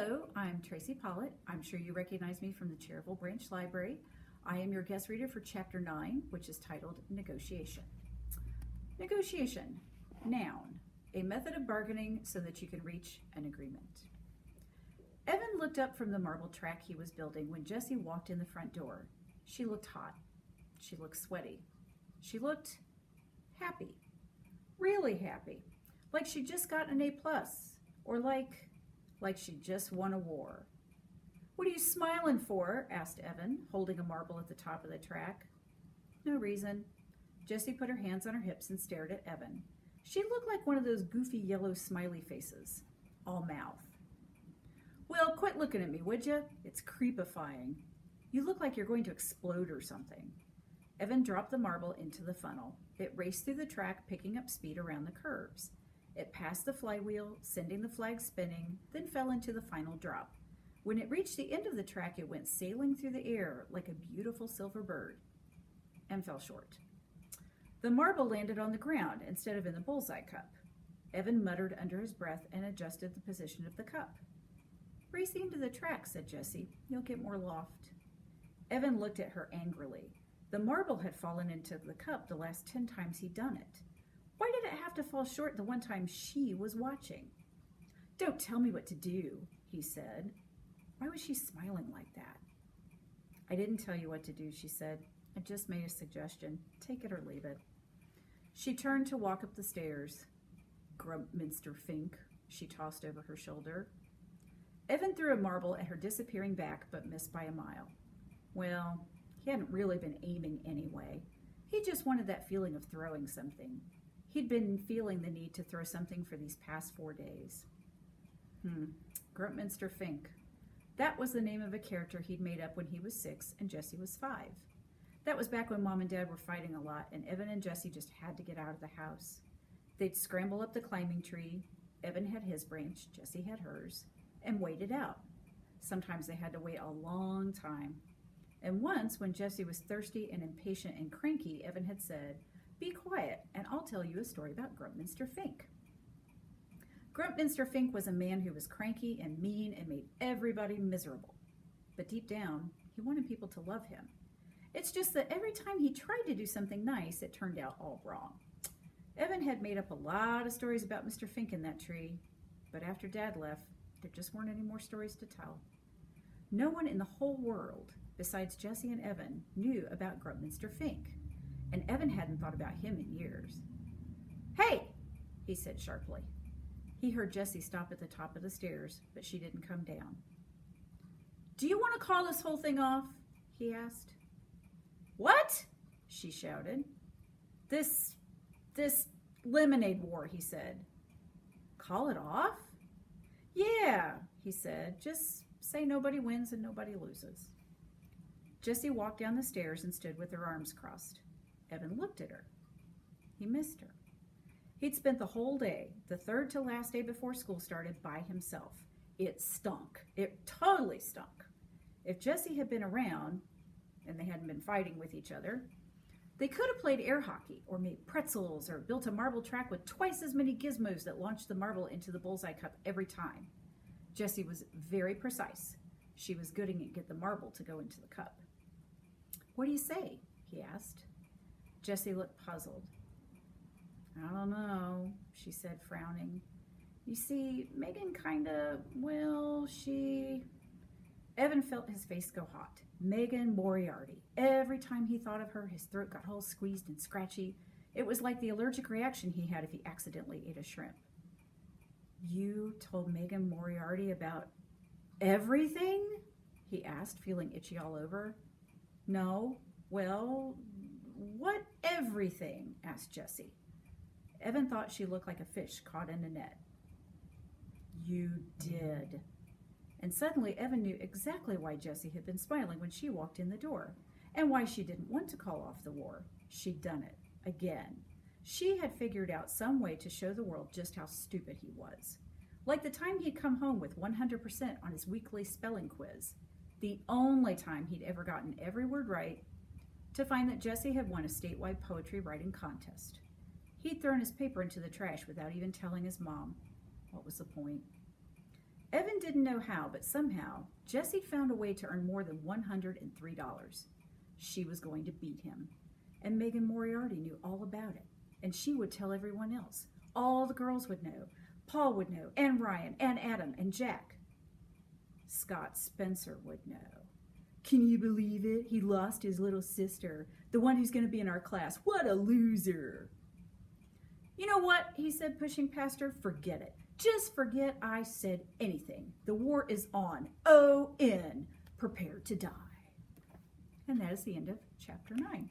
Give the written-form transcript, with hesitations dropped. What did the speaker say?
Hello, I'm Tracy Pollitt. I'm sure you recognize me from the Cherryville Branch Library. I am your guest reader for Chapter 9, which is titled Negotiation. Negotiation, noun, a method of bargaining so that you can reach an agreement. Evan looked up from the marble track he was building when Jessie walked in the front door. She looked hot. She looked sweaty. She looked happy. Really happy. Like she'd just gotten an A+, or like she just won a war. "What are you smiling for?" asked Evan, holding a marble at the top of the track. "No reason." Jessie put her hands on her hips and stared at Evan. She looked like one of those goofy yellow smiley faces, all mouth. "Well, quit looking at me, would you? It's creepifying. You look like you're going to explode or something." Evan dropped the marble into the funnel. It raced through the track, picking up speed around the curves. It passed the flywheel, sending the flag spinning, then fell into the final drop. When it reached the end of the track, it went sailing through the air like a beautiful silver bird, and fell short. The marble landed on the ground instead of in the bullseye cup. Evan muttered under his breath and adjusted the position of the cup. "Race the end of the track," said Jessie. "You'll get more loft." Evan looked at her angrily. The marble had fallen into the cup the last 10 times he'd done it. Why did it have to fall short the one time she was watching? "Don't tell me what to do," he said. Why was she smiling like that? "I didn't tell you what to do," she said. "I just made a suggestion. Take it or leave it." She turned to walk up the stairs. "Grumpminster Fink," she tossed over her shoulder. Evan threw a marble at her disappearing back, but missed by a mile. Well, he hadn't really been aiming anyway. He just wanted that feeling of throwing something. He'd been feeling the need to throw something for these past 4 days. Grumpminster Fink. That was the name of a character he'd made up when he was 6 and Jessie was 5. That was back when Mom and Dad were fighting a lot, and Evan and Jessie just had to get out of the house. They'd scramble up the climbing tree. Evan had his branch, Jessie had hers, and wait it out. Sometimes they had to wait a long time. And once, when Jessie was thirsty and impatient and cranky, Evan had said, "Be quiet, and I'll tell you a story about Grumpminster Fink." Grumpminster Fink was a man who was cranky and mean and made everybody miserable. But deep down, he wanted people to love him. It's just that every time he tried to do something nice, it turned out all wrong. Evan had made up a lot of stories about Mr. Fink in that tree, but after Dad left, there just weren't any more stories to tell. No one in the whole world, besides Jessie and Evan, knew about Grumpminster Fink, and Evan hadn't thought about him in years. "Hey!" he said sharply. He heard Jessie stop at the top of the stairs, but she didn't come down. "Do you want to call this whole thing off?" he asked. "What?" she shouted. This lemonade war," he said. "Call it off?" "Yeah," he said. "Just say nobody wins and nobody loses." Jessie walked down the stairs and stood with her arms crossed. Evan looked at her. He missed her. He'd spent the whole day, the third to last day before school started, by himself. It stunk. It totally stunk. If Jessie had been around, and they hadn't been fighting with each other, they could have played air hockey, or made pretzels, or built a marble track with twice as many gizmos that launched the marble into the bullseye cup every time. Jessie was very precise. She was good at get the marble to go into the cup. "What do you say?" he asked. Jessie looked puzzled. "I don't know," she said, frowning. "You see, Megan she..." Evan felt his face go hot. Megan Moriarty. Every time he thought of her, his throat got all squeezed and scratchy. It was like the allergic reaction he had if he accidentally ate a shrimp. "You told Megan Moriarty about everything?" he asked, feeling itchy all over. "No. Well, what everything?" asked Jessie. Evan thought she looked like a fish caught in a net. "You did." And suddenly Evan knew exactly why Jessie had been smiling when she walked in the door, and why she didn't want to call off the war. She'd done it. Again. She had figured out some way to show the world just how stupid he was. Like the time he'd come home with 100% on his weekly spelling quiz. The only time he'd ever gotten every word right, to find that Jessie had won a statewide poetry writing contest. He'd thrown his paper into the trash without even telling his mom. What was the point? Evan didn't know how, but somehow Jessie found a way to earn more than $103. She was going to beat him. And Megan Moriarty knew all about it. And she would tell everyone else. All the girls would know. Paul would know, and Ryan, and Adam, and Jack. Scott Spencer would know. Can you believe it? He lost his little sister, the one who's going to be in our class. What a loser. You know what? He said, pushing past her. Forget it. Just forget I said anything. The war is on. O-N. Prepare to die. And that is the end of chapter 9.